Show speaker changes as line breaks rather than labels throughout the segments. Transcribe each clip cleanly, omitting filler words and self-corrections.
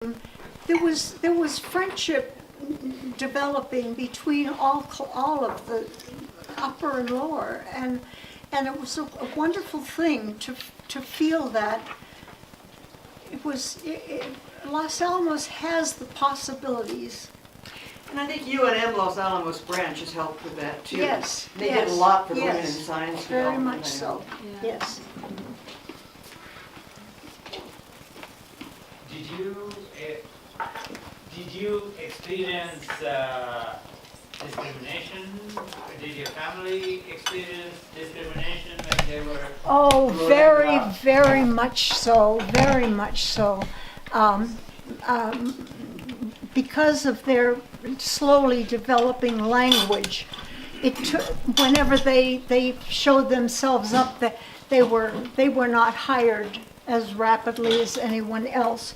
there was friendship developing between all of the upper and lower, and it was a wonderful thing to feel that Los Alamos has the possibilities.
And I think UNM Los Alamos branch has helped with that too.
Yes,
They
yes,
did a lot for women in
yes,
science
very
development.
much so. Yes.
Did you experience discrimination? Did your family experience discrimination when they were?
Oh,
growing
very,
up?
very much so, very much so. Because of their slowly developing language, it took, whenever they showed themselves up, that they were not hired as rapidly as anyone else.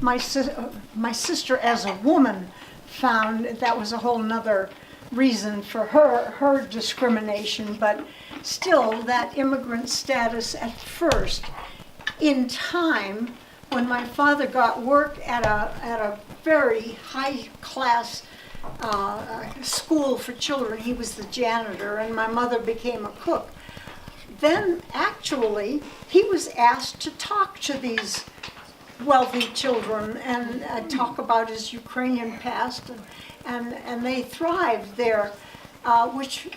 My sister, as a woman, found that was a whole nother reason for her discrimination, but still, that immigrant status at first. In time, when my father got work at a very high-class school for children, he was the janitor, and my mother became a cook. Then, actually, he was asked to talk to these wealthy children and talk about his Ukrainian past, and they thrived there, which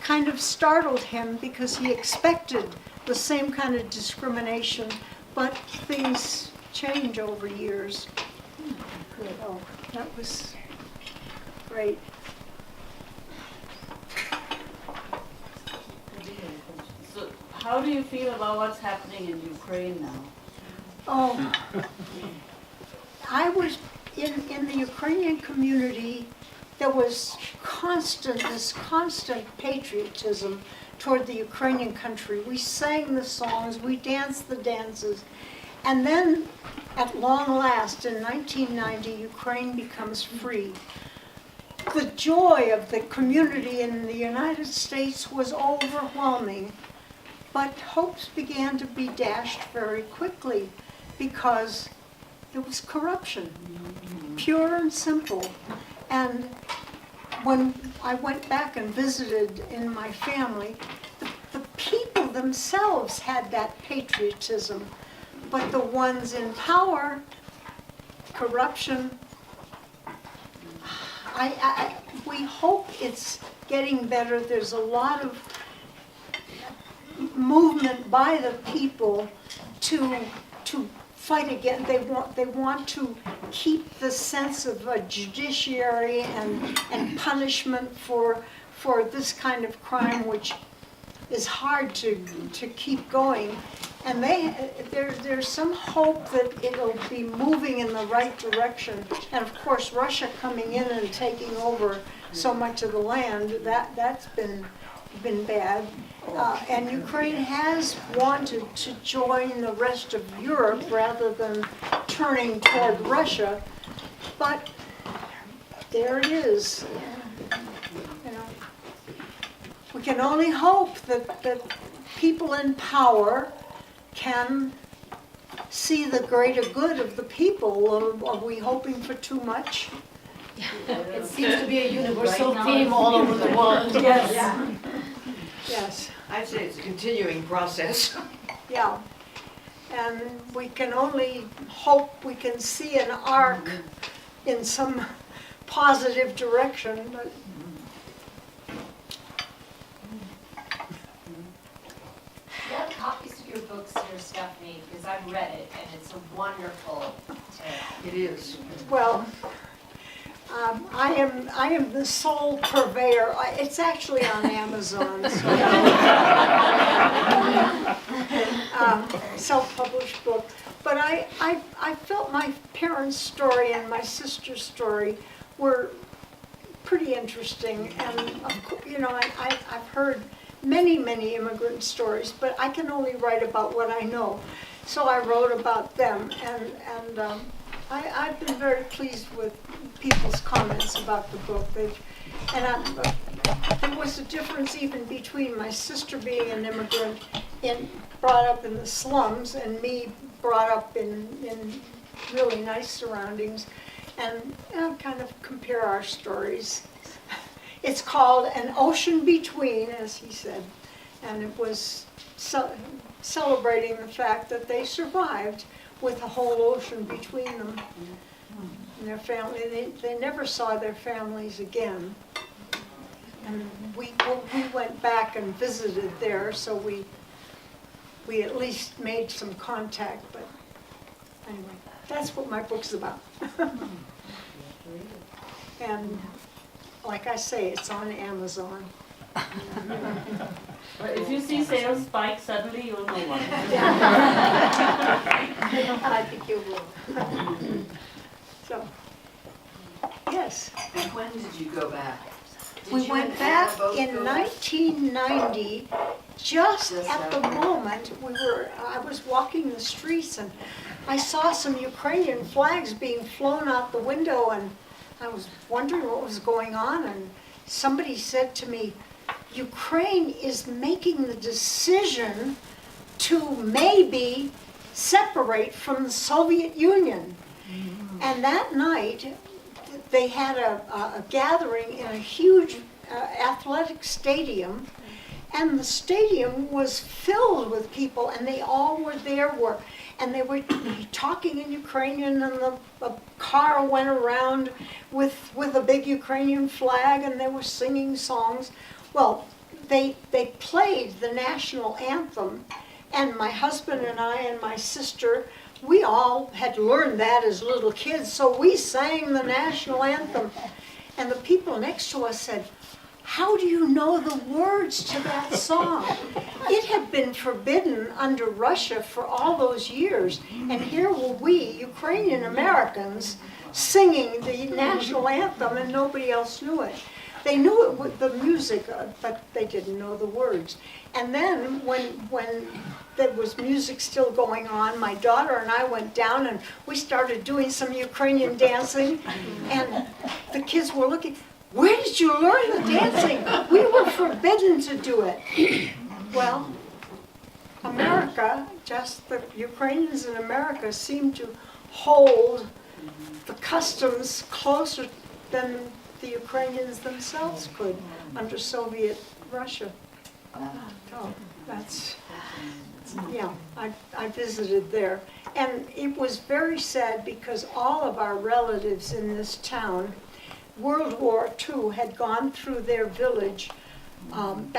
kind of startled him because he expected the same kind of discrimination, but things change over years. Oh, that was great.
So how do you feel about what's happening in Ukraine now?
Oh, I was in the Ukrainian community. There was this constant patriotism toward the Ukrainian country. We sang the songs, we danced the dances, and then at long last, in 1990, Ukraine becomes free. The joy of the community in the United States was overwhelming, but hopes began to be dashed very quickly because there was corruption, pure and simple. And when I went back and visited in my family, the people themselves had that patriotism, but the ones in power, corruption, we hope it's getting better. There's a lot of movement by the people to fight again. They want to keep the sense of a judiciary and punishment for this kind of crime, which is hard to keep going. And there's some hope that it'll be moving in the right direction. And of course, Russia coming in and taking over so much of the land, that's been bad. And Ukraine has wanted to join the rest of Europe rather than turning toward Russia, but there it is. You know, we can only hope that people in power can see the greater good of the people. Are we hoping for too much?
It seems to be a universal theme all over the world.
Yes. Yes.
I'd say it's a continuing process.
Yeah. And we can only hope we can see an arc in some positive direction. But
What copies of your books here, Stephanie? Because I've read it and it's a wonderful tale.
It is.
well, I am the sole purveyor. It's actually on Amazon. So, self-published book. But I felt my parents' story and my sister's story were pretty interesting. And you know, I've heard many immigrant stories, but I can only write about what I know. So I wrote about them, and I've been very pleased with people's comments about the book. There was a difference even between my sister being an immigrant brought up in the slums and me brought up in really nice surroundings, and kind of compare our stories. It's called An Ocean Between, as he said, and it was celebrating the fact that they survived with a whole ocean between them and their family. They never saw their families again. And we went back and visited there, so we at least made some contact, but anyway, that's what my book's about. And like I say, it's on Amazon.
But if you see sales spike suddenly, you'll know why.
I think you will. So, yes.
And when did you go back? Did
We
you
went
and
back
Anna both
in
go back?
1990, just
Just
at the
after.
moment I was walking the streets and I saw some Ukrainian flags being flown out the window, and I was wondering what was going on, and somebody said to me, Ukraine is making the decision to maybe separate from the Soviet Union. And that night, they had a gathering in a huge athletic stadium, and the stadium was filled with people, and they all were there, and they were talking in Ukrainian, and the car went around with a big Ukrainian flag, and they were singing songs. Well, they played the national anthem, and my husband and I and my sister, we all had learned that as little kids, so we sang the national anthem. And the people next to us said, "How do you know the words to that song?" It had been forbidden under Russia for all those years, and here were we, Ukrainian Americans, singing the national anthem, and nobody else knew it. They knew it with the music, but they didn't know the words. And then when there was music still going on, my daughter and I went down and we started doing some Ukrainian dancing, and the kids were looking, "Where did you learn the dancing? We were forbidden to do it." Well, America, just the Ukrainians in America seem to hold the customs closer than the Ukrainians themselves could under Soviet Russia. Oh, that's, yeah, I visited there. And it was very sad because all of our relatives in this town, World War II had gone through their village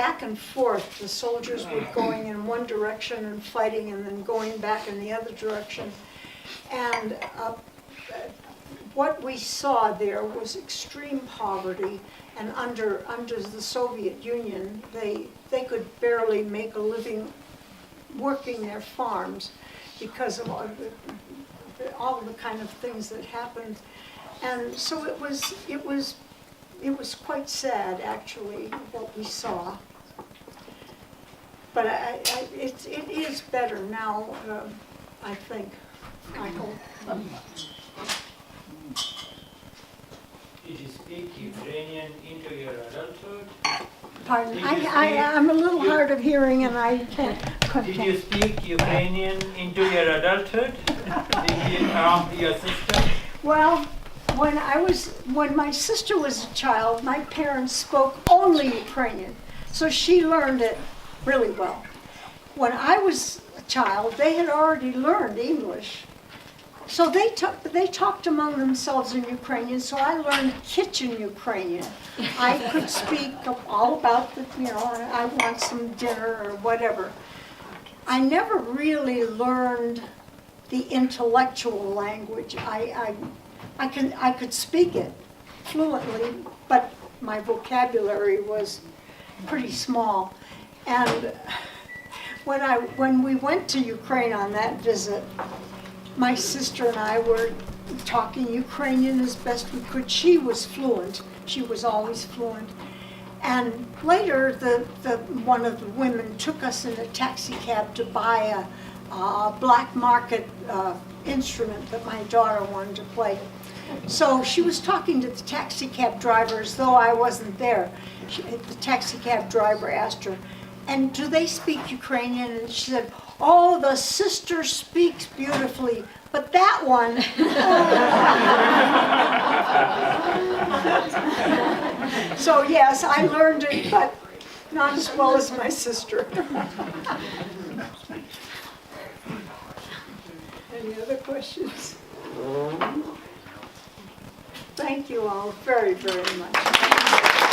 back and forth. The soldiers were going in one direction and fighting, and then going back in the other direction. And what we saw there was extreme poverty, and under the Soviet Union, they could barely make a living working their farms because of all the kind of things that happened. And so it was quite sad, actually, what we saw. But it is better now, I think. I hope.
Did you speak Ukrainian into your adulthood?
Pardon?
Did you
I'm a little hard of hearing, and I can't.
Did you speak Ukrainian into your adulthood? Did you, your sister?
Well, when my sister was a child, my parents spoke only Ukrainian, so she learned it really well. When I was a child, they had already learned English. So they talked among themselves in Ukrainian, so I learned kitchen Ukrainian. I could speak all about I want some dinner or whatever. I never really learned the intellectual language. I could speak it fluently, but my vocabulary was pretty small. And when we went to Ukraine on that visit, my sister and I were talking Ukrainian as best we could. She was fluent. She was always fluent. And later, one of the women took us in a taxi cab to buy a black market instrument that my daughter wanted to play. So she was talking to the taxi cab driver as though I wasn't there. The taxi cab driver asked her, "And do they speak Ukrainian?" And she said, "Oh, the sister speaks beautifully. But that one. So yes, I learned it, but not as well as my sister. Any other questions? Thank you all very, very much.